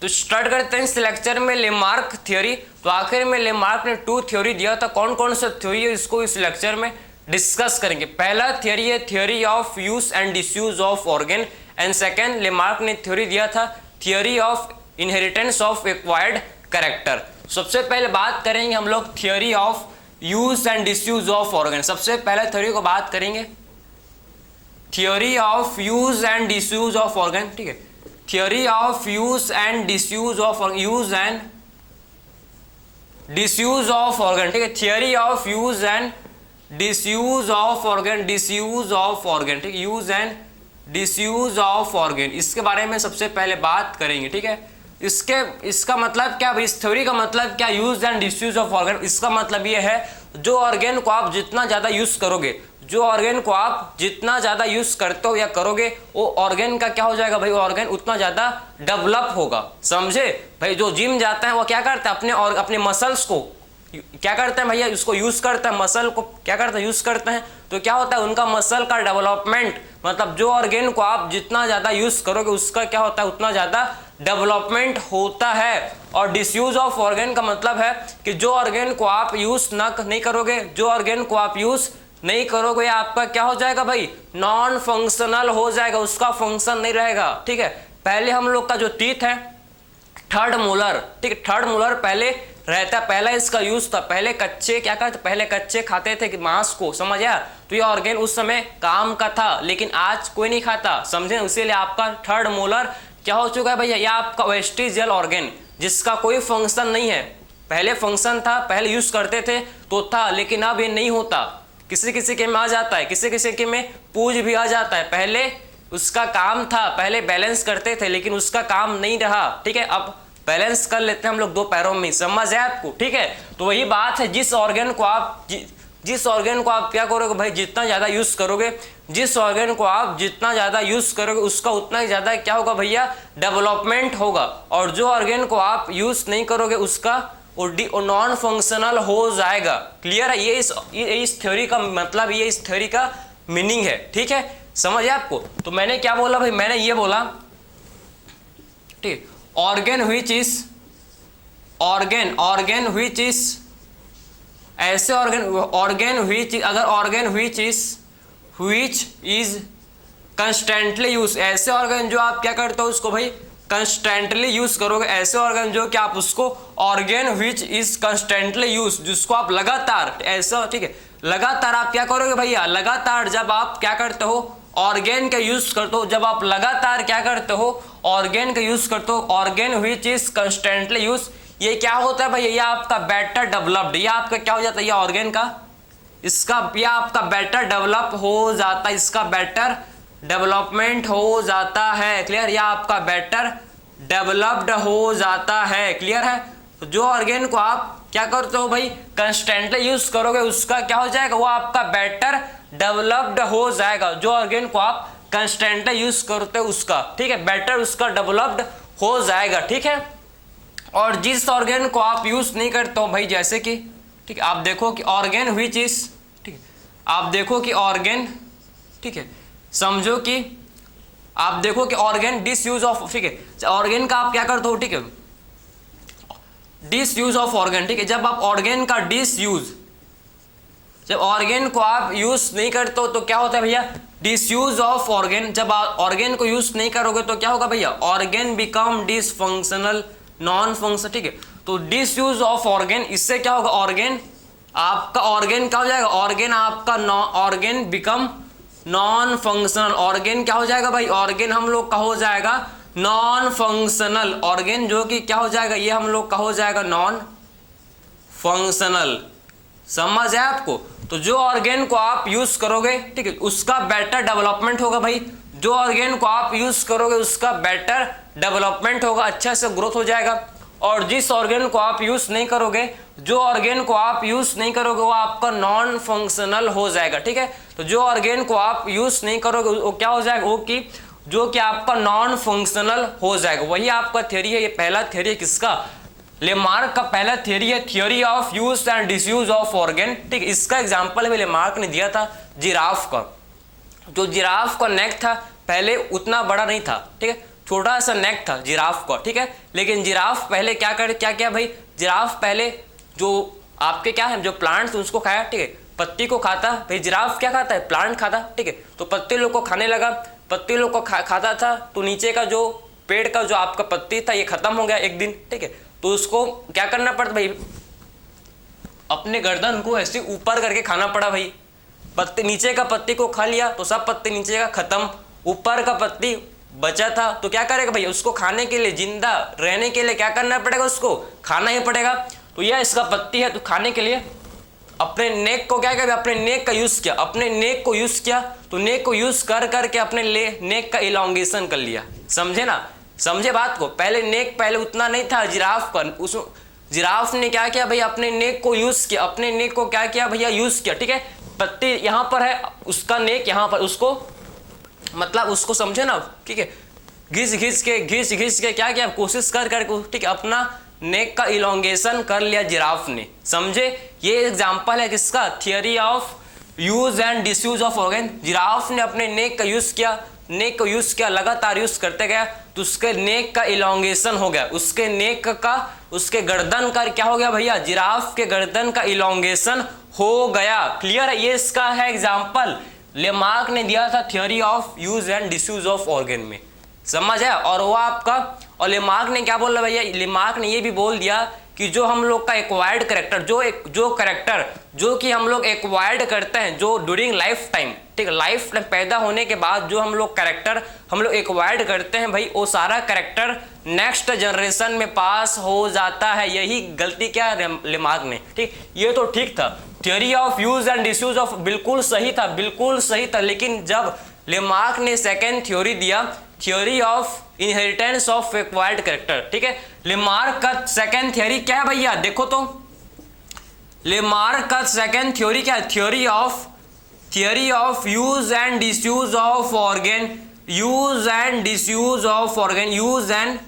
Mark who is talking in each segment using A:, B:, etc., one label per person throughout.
A: तो स्टार्ट करते हैं इस लेक्चर में लेमार्क थ्योरी। तो आखिर में लेमार्क ने 2 थ्योरी दिया था, कौन कौन सा थ्योरी है इसको इस लेक्चर में डिस्कस करेंगे। पहला थ्योरी है theory of use and disuse of organ, and second Lamarck ने थ्योरी दिया था theory of inheritance of acquired character. सबसे पहले बात करेंगे हम लोग theory of use and disuse of organ. सबसे पहले थ्योरी को बात करेंगे theory of use and disuse of organ, ठीक है। Theory of use and disuse of use and disuse of organ, ठीक है। Theory of use and disuse of organ, disuse of organ, ठीक है। Use and disuse of organ, इसके बारे में सबसे पहले बात करेंगे, ठीक है। इसका मतलब क्या, इस थ्योरी का मतलब क्या, use and disuse of organ. इसका मतलब ये है जो ऑर्गन को आप जितना ज्यादा यूज करोगे, जो ऑर्गन को आप जितना ज्यादा यूज करते हो या करोगे, वो ऑर्गन का क्या हो जाएगा भाई, ऑर्गन उतना ज्यादा डेवलप होगा, समझे भाई। जो जिम जाते हैं वो क्या करते हैं, अपने मसल्स को क्या करते हैं भैया, उसको यूज करते हैं, मसल को क्या करते हैं, यूज करते हैं। तो क्या होता है उनका मसल का डेवलपमेंट, मतलब जो ऑर्गन को आप जितना ज्यादा यूज करोगे उसका क्या होता है, उतना ज्यादा डेवलपमेंट होता है। और डिसयूज ऑफ ऑर्गन का मतलब है कि जो ऑर्गन को आप यूज नहीं करोगे, जो ऑर्गन को आप यूज नहीं करोगे, आपका क्या हो जाएगा भाई, नॉन फंक्शनल हो जाएगा, उसका फंक्शन नहीं रहेगा, ठीक है। पहले हम लोग का जो टीथ है थर्ड मोलर, ठीक है, थर्ड मोलर पहले रहता, पहला इसका यूज था। पहले कच्चे क्या करते, पहले कच्चे खाते थे कि मांस को, समझ आया। तो ये ऑर्गन उस समय काम का था, लेकिन आज कोई नहीं खाता, समझे। इसीलिए आपका थर्ड मोलर क्या हो चुका है भैया, ये आपका वेस्टिजियल ऑर्गन जिसका कोई फंक्शन नहीं है। पहले फंक्शन था, पहले यूज करते थे तो था, लेकिन अब ये नहीं होता। किसी किसी के में आ जाता है, किसी किसी के में पूज भी आ जाता है। पहले उसका काम था, पहले बैलेंस करते थे, लेकिन उसका काम नहीं रहा, ठीक है। अब बैलेंस कर लेते हैं हम लोग 2 पैरों में, समझ है आपको, ठीक है। तो वही बात है, जिस ऑर्गन को आप क्या करोगे भाई, जितना ज्यादा यूज करोगे, जिस ऑर्गन को आप जितना ज्यादा यूज करोगे उसका उतना ही ज्यादा क्या होगा भैया, डेवलपमेंट होगा। और जो ऑर्गन को आप यूज नहीं करोगे उसका नॉन फंक्शनल हो जाएगा। क्लियर है, ये इस थ्योरी का मतलब, ये इस थ्योरी का मीनिंग है, ठीक है। समझ है आपको। तो मैंने क्या बोला भाई, मैंने ये बोला, ठीक, ऑर्गन व्हिच इज ऐसे व्हिच इज कंस्टेंटली यूज, ऐसे ऑर्गन जो आप क्या करते हो उसको भाई कंस्टेंटली यूज करोगे। ऐसे ऑर्गन जो कि आप उसको organ which is constantly use, जिसको आप लगातार ऐसा, ठीक है, लगातार आप क्या करोगे भैया, लगातार जब आप क्या करते हो ऑर्गन का यूज करते हो, जब आप लगातार क्या करते हो ऑर्गन का यूज करते हो, organ which is constantly use, ये क्या होता है भैया, ये आपका बेटर डेवलप्ड, ये आपका क्या हो जाता है, ये ऑर्गन का ये आपका बेटर डेवलप हो जाता है, इसका बेटर डेवलपमेंट हो जाता है। क्लियर, या आपका बेटर डेवलप्ड हो जाता है। क्लियर है। तो जो ऑर्गन को आप क्या करते हो भाई कंस्टेंटली यूज करोगे उसका क्या हो जाएगा, वो आपका बेटर डेवलप्ड हो जाएगा। जो ऑर्गन को आप कंस्टेंटली यूज करते हो उसका, ठीक है, बेटर उसका डेवलप्ड हो जाएगा, ठीक है। और जिस ऑर्गन को आप यूज नहीं करते हो भाई, जैसे कि, ठीक है, आप देखो कि ऑर्गन व्हिच इज, ठीक है, आप देखो कि ऑर्गन, ठीक है, समझो कि आप देखो कि ऑर्गन डिसयूज ऑफ, ठीक है, ऑर्गन का आप क्या करते हो, ठीक है, डिसयूज ऑफ ऑर्गन, ठीक है। जब आप ऑर्गन का डिसयूज, जब ऑर्गन को आप यूज नहीं करते हो तो क्या होता है भैया, डिसयूज ऑफ ऑर्गन। जब आप ऑर्गन को यूज नहीं करोगे तो क्या होगा भैया, organ become dysfunctional, non function, ठीक है। तो डिसयूज ऑफ ऑर्गन, इससे क्या होगा, ऑर्गन आपका, ऑर्गन क्या हो जाएगा, ऑर्गन आपका organ become non functional, organ क्या हो जाएगा भाई, ऑर्गन हम लोग का हो जाएगा नॉन फंक्शनल, ऑर्गन जो कि क्या हो जाएगा, ये हम लोग का हो जाएगा नॉन फंक्शनल। समझ है आपको। तो जो ऑर्गन को आप यूज करोगे, ठीक है, उसका बेटर डेवलपमेंट होगा भाई। जो ऑर्गन को आप यूज करोगे उसका बेटर डेवलपमेंट होगा, अच्छा से ग्रोथ हो जाएगा। और जिस ऑर्गन को आप यूज नहीं करोगे, जो ऑर्गन को आप यूज नहीं करोगे वो आपका नॉन फंक्शनल हो जाएगा, ठीक है। तो जो ऑर्गन को आप यूज नहीं करोगे वो क्या हो जाएगा, वो कि जो कि आपका नॉन फंक्शनल हो जाएगा। वही आपका थ्योरी है, ये पहला थ्योरी है किसका, लेमार्क का पहला थ्योरी है, theory of use and disuse of organ, ठीक है। इसका एग्जांपल है लेमार्क ने दिया था जिराफ का। जो जिराफ का नेक था पहले उतना बड़ा नहीं था, ठीक है, छोटा सा नेक था जिराफ का, ठीक है। लेकिन जिराफ पहले क्या किया भाई, जिराफ पहले जो आपके क्या है जो प्लांट्स उसको खाया, ठीक है, पत्ती को खाता। भाई जिराफ क्या खाता है, प्लांट खाता, ठीक है। तो पत्ती लोग को खाने लगा, पत्ती लोग को खाता था, तो नीचे का जो पेड़ का जो आपका पत्ती था ये खत्म हो गया एक दिन, ठीक है। तो उसको क्या करना पड़ता भाई, अपने गर्दन को ऐसे ऊपर करके खाना पड़ा भाई। पत्ती नीचे का पत्ती को खा लिया तो सब पत्ती नीचे का खत्म, ऊपर का पत्ती बचा था तो क्या करेगा भाई, उसको खाने के लिए, जिंदा रहने के लिए क्या करना पड़ेगा, उसको खाना ही पड़ेगा। तो यह इसका पत्ती है, तो खाने के लिए अपने नेक को क्या किया, अपने नेक का यूज किया, अपने नेक को यूज किया। तो नेक को यूज कर करके अपने नेक का इलॉन्गेशन कर लिया, समझे ना, समझे बात को। पहले नेक पहले उतना नहीं था जिराफ का, उस जिराफ ने क्या किया भाई, अपने नेक को यूज किया, अपने नेक को क्या किया भैया, यूज किया, ठीक है। पत्ती यहाँ पर है, उसका नेक यहाँ पर, उसको मतलब उसको समझे ना, ठीक है। घिस घिस के क्या किया, कोशिश कर करके, ठीक है, अपना नेक का इलॉन्गेशन कर लिया जिराफ ने, समझे। ये एग्जांपल है किसका, theory of use and disuse of organ. Giraffe ने अपने नेक का यूज किया, नेक को यूज किया, लगातार यूज करते गया, तो उसके नेक का इलॉन्गेशन हो गया, उसके नेक का, उसके गर्दन का क्या हो गया भैया, जिराफ के गर्दन का इलॉन्गेशन हो गया। क्लियर है, ये इसका है एग्जाम्पल, लेमार्क ने दिया था theory of use and disuse of organ में, समझ है। और वो आपका, और लेमार्क ने क्या बोला भैया, लेमार्क ने ये भी बोल दिया कि जो हम लोग का एक्वायर्ड करेक्टर, जो करेक्टर जो कि हम लोग एक्वायर्ड करते हैं, जो ड्यूरिंग लाइफ टाइम, ठीक है, लाइफ टाइम पैदा होने के बाद जो हम लोग करेक्टर हम लोग एक्वायर्ड करते हैं भाई, वो सारा करेक्टर नेक्स्ट जनरेशन में पास हो जाता है। यही गलती क्या लेमार्क ने, ठीक, ये तो ठीक था, theory of use and disuse of बिल्कुल सही था, बिल्कुल सही था। लेकिन जब लेमार्क ने सेकेंड थ्योरी दिया, theory of inheritance of acquired character, ठीक है, लेमार्क का सेकेंड थ्योरी क्या है भैया, देखो तो लेमार्क का सेकेंड थ्योरी क्या है, theory of use and disuse of organ, use and disuse of organ, use and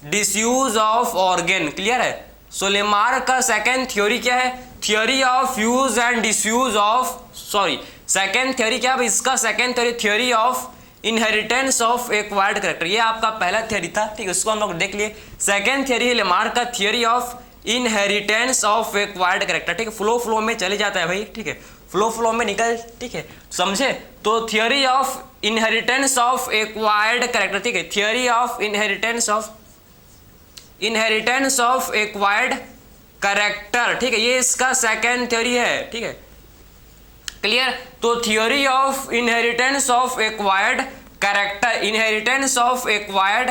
A: disuse of organ. Clear है। सो लेमार्क का सेकेंड थ्योरी क्या है, theory of use and disuse of, sorry second theory क्या है इसका, second theory theory of inheritance of acquired character, ये आपका पहला थ्योरी था, ठीक है, उसको हम लोग देख लिए। सेकेंड थ्योरी लेमार्क का theory of inheritance of acquired character, ठीक है, फ्लो में चले जाता है भाई, ठीक है, फ्लो में निकल, ठीक है, समझे। तो theory of inheritance of acquired character, ठीक है, theory of inheritance of acquired character, ठीक है, ये इसका सेकेंड थ्योरी है, ठीक है, क्लियर। तो theory of inheritance of acquired character, inheritance of acquired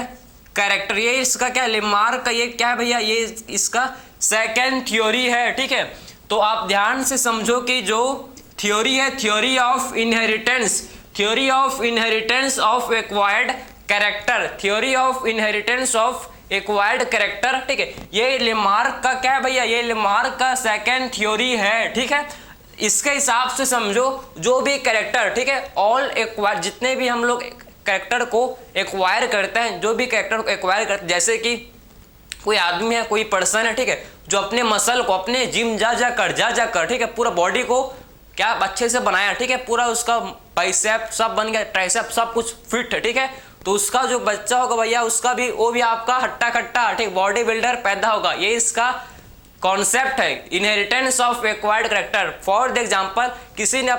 A: character, ये इसका क्या, लेमार्क का ये क्या है भैया, ये इसका सेकेंड थ्योरी है, ठीक है। तो आप ध्यान से समझो कि जो थ्योरी है, theory of inheritance of acquired character, theory of inheritance of acquired character, ठीक है, ये लेमार्क का क्या है भैया, ये लेमार्क का सेकेंड थ्योरी है, ठीक है। इसके हिसाब से समझो जो भी कैरेक्टर, ठीक है, ऑल एक्वायर, जितने भी हम लोग कैरेक्टर को एक्वायर करते हैं, जो भी कैरेक्टर को एक्वायर करते हैं, जैसे कि कोई आदमी है, कोई पर्सन है, ठीक है, जो अपने मसल को, अपने जिम जा जा कर, ठीक है, पूरा बॉडी को क्या अच्छे से बनाया, ठीक है, पूरा उसका बाइसेप सब बन गया, ट्राइसेप सब कुछ फिट है, ठीक है, तो उसका जो बच्चा होगा भैया, उसका भी वो भी आपका हट्टा कट्टा, ठीक, बॉडी बिल्डर पैदा होगा। ये इसका कॉन्सेप्ट है, inheritance of acquired character. For the example, किसी ने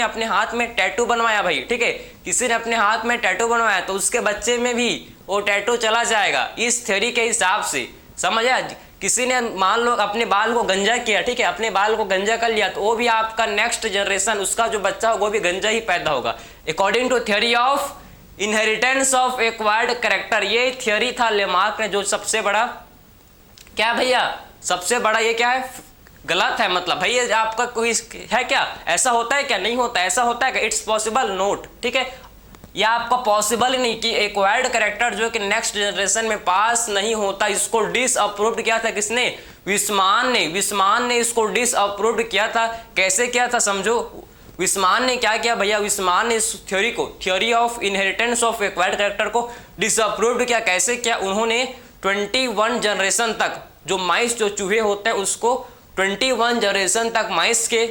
A: अपने हाथ में टैटू बनवाया भाई, ठीक है, किसी ने अपने हाथ में टैटू बनवाया, तो उसके बच्चे में भी वो टैटू चला जाएगा, इस थ्योरी के हिसाब से, समझ आया। किसी ने मान लो अपने बाल को गंजा किया, ठीक है, अपने बाल को गंजा कर लिया, तो वो भी आपका नेक्स्ट जनरेशन, उसका जो बच्चा होगा वो भी गंजा ही पैदा होगा, according to theory of inheritance of acquired character. ये थ्योरी था लेमार्क ने, जो सबसे बड़ा क्या भैया, सबसे बड़ा ये क्या है, गलत है, मतलब भैया आपका कोई है क्या, ऐसा होता है क्या, नहीं होता, ऐसा होता है क्या, इट्स पॉसिबल नोट, ठीक है, या आपका पॉसिबल ही नहीं कि एक्वायर्ड कैरेक्टर जो कि नेक्स्ट जनरेशन में पास नहीं होता। इसको डिसअप्रूव्ड किया था किसने, विस्मान ने इसको डिसअप्रूव्ड किया था। कैसे किया था समझो, विस्मान ने क्या किया भैया, विस्मान ने इस थ्योरी को, theory of inheritance of acquired character को डिसअप्रूव्ड किया। कैसे किया, उन्होंने 21 जनरेशन तक, जो माइस जो चूहे होते हैं उसको 21 जनरेशन तक माइस के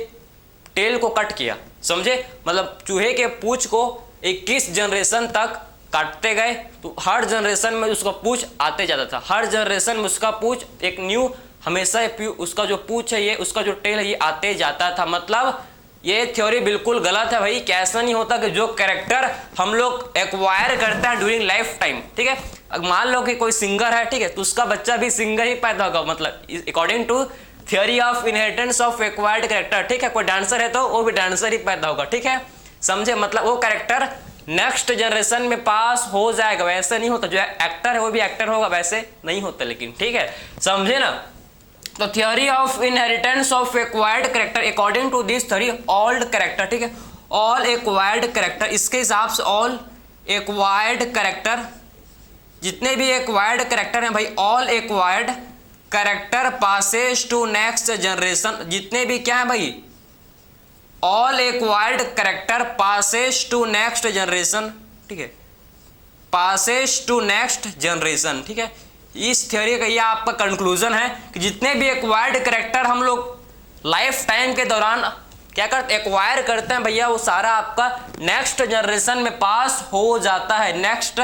A: टेल को कट किया, समझे, मतलब चूहे के पूंछ को 21 जनरेशन तक काटते गए तो हर जनरेशन में उसका पूछ आते जाता था, हर जनरेशन में उसका पूछ एक न्यू हमेशा उसका जो पूछ है ये उसका जो टेल है ये आते जाता था। मतलब ये थ्योरी बिल्कुल गलत है भाई। कैसा नहीं होता कि जो कैरेक्टर हम लोग एक्वायर करते हैं ड्यूरिंग लाइफ टाइम, ठीक है, मान लो कि कोई सिंगर है, ठीक है, तो उसका बच्चा भी सिंगर ही पैदा होगा, मतलब according to theory of inheritance of acquired character, ठीक है। कोई डांसर है तो वो भी डांसर ही पैदा होगा, ठीक है, समझे, मतलब वो कैरेक्टर नेक्स्ट जनरेशन में पास हो जाएगा। वैसे नहीं होता, जो एक्टर है वो भी एक्टर होगा, वैसे नहीं होता, लेकिन ठीक है, समझे ना। तो theory of inheritance of acquired character, according to this theory all character, ठीक है, ऑल एक्वायर्ड कैरेक्टर, इसके हिसाब से ऑल एक्वायर्ड कैरेक्टर, जितने भी एक्वायर्ड कैरेक्टर हैं भाई, all acquired character passes to next generation, जितने भी क्या है भाई, all acquired character passes to next generation, ठीक है, पासेज टू नेक्स्ट जनरेशन, ठीक है। इस थ्योरी का ये आपका कंक्लूजन है कि जितने भी एक्वायर्ड कैरेक्टर हम लोग लाइफ टाइम के दौरान क्या करते, एक्वायर करते हैं भैया, वो सारा आपका नेक्स्ट जनरेशन में पास हो जाता है, नेक्स्ट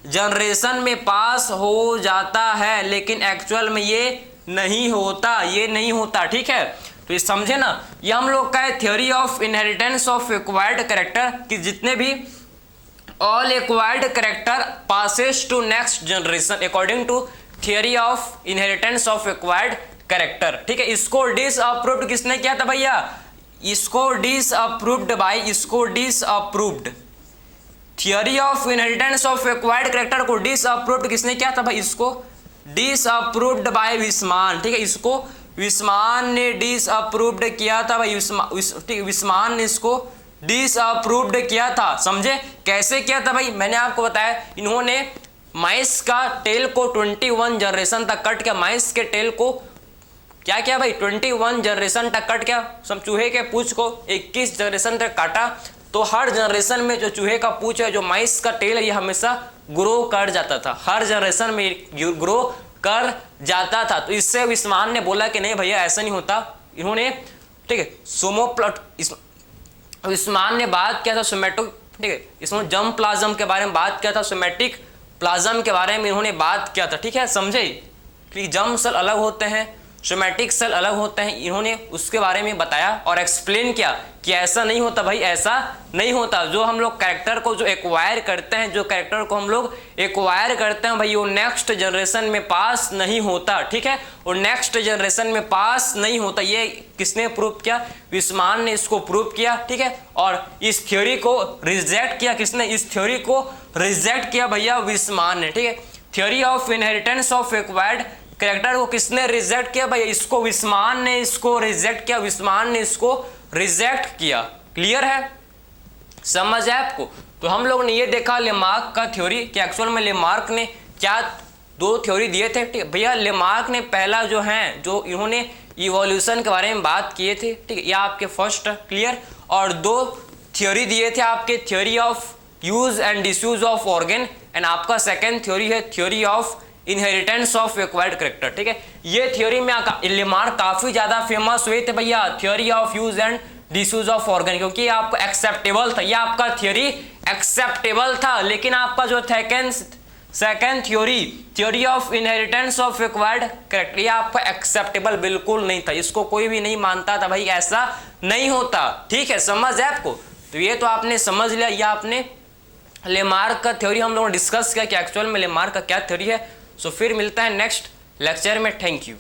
A: जनरेशन में पास हो जाता है, लेकिन एक्चुअल में ये नहीं होता, ये नहीं होता, ठीक है। तो ये समझे ना, ये हम लोग का है theory of inheritance of acquired character, कि जितने भी all acquired character passes to next generation according to theory of inheritance of acquired character, ठीक है। इसको डिसअप्रूव्ड किसने किया था भैया, इसको डिसअप्रूव्ड बाय, इसको disapproved, theory of inheritance of acquired character को डिसअप्रूव्ड किसने किया था भाई, इसको डिसअप्रूव्ड बाय विस्मान, ठीक है, इसको विस्मान ने डिसअप्रूव्ड किया था भाई, विस्मान ने इसको डिसअप्रूव्ड किया था, समझे। कैसे किया था भाई, मैंने आपको बताया, इन्होंने माइस का टेल को 21 जनरेशन तक कट किया, माइस के टेल को क्या किया भाई, 21 जनरेशन तक कट किया, सब चूहे के पूंछ को 21 जनरेशन तक काटा, तो हर जनरेशन में जो चूहे का पूंछ है, जो माइस का टेल है, ये हमेशा ग्रो कर जाता था, हर जनरेशन में ग्रो कर जाता था। तो इससे विस्मान ने बोला कि नहीं भैया ऐसा नहीं होता, इन्होंने, ठीक है, सोमोप्लाट, विस्मान ने बात किया था सोमेटिक, ठीक है, इसमें जर्म प्लाज्म के बारे में बात किया था, सोमेटिक प्लाज्म के बारे में इन्होंने बात किया था, ठीक है, समझे, कि जर्म सेल अलग होते हैं, सोमेटिक सेल अलग होते हैं, इन्होंने उसके बारे में बताया और एक्सप्लेन किया कि ऐसा नहीं होता भाई, ऐसा नहीं होता। जो हम लोग कैरेक्टर को जो एक्वायर करते हैं, जो कैरेक्टर को हम लोग एक्वायर करते हैं भाई, वो नेक्स्ट जनरेशन में पास नहीं होता, ठीक है, और नेक्स्ट जनरेशन में पास नहीं होता। ये किसने प्रूव किया, विस्मान ने इसको प्रूव किया, ठीक है, और इस थ्योरी को रिजेक्ट किया किसने, इस थ्योरी को रिजेक्ट किया भैया विस्मान ने, ठीक है। Theory of inheritance of acquired character को किसने रिजेक्ट किया भाई, इसको विस्मान ने इसको रिजेक्ट किया, विस्मान ने इसको रिजेक्ट किया। क्लियर है, समझ है आपको। तो हम लोग ने ये देखा लेमार्क का थ्योरी कि एक्चुअल में लेमार्क ने क्या दो थ्योरी दिए थे, ठीक है भैया। लेमार्क ने पहला जो है, जो इन्होंने इवोल्यूशन के बारे में बात किए थे, ठीक है, ये आपके फर्स्ट क्लियर, और दो थ्योरी दिए थे आपके, theory of use and disuse of organ, and आपका सेकेंड थ्योरी है theory of inheritance of acquired character, ठीक है। ये थ्योरी में लेमार्क काफी ज्यादा फेमस हुए थे भैया, theory of use and disuse of organ, क्योंकि ये आपको एक्सेप्टेबल था, ये आपका थ्योरी एक्सेप्टेबल था। लेकिन आपका जो second theory of inheritance of acquired character, ये आपका एक्सेप्टेबल बिल्कुल नहीं था, इसको कोई भी नहीं मानता था भाई, ऐसा नहीं होता, ठीक है, समझ है आपको। तो ये तो आपने समझ लिया, ये आपने लेमार्क का थ्योरी हम लोगों ने डिस्कस किया कि एक्चुअल में लेमार्क का क्या थ्योरी है। सो फिर मिलता है नेक्स्ट लेक्चर में, थैंक यू।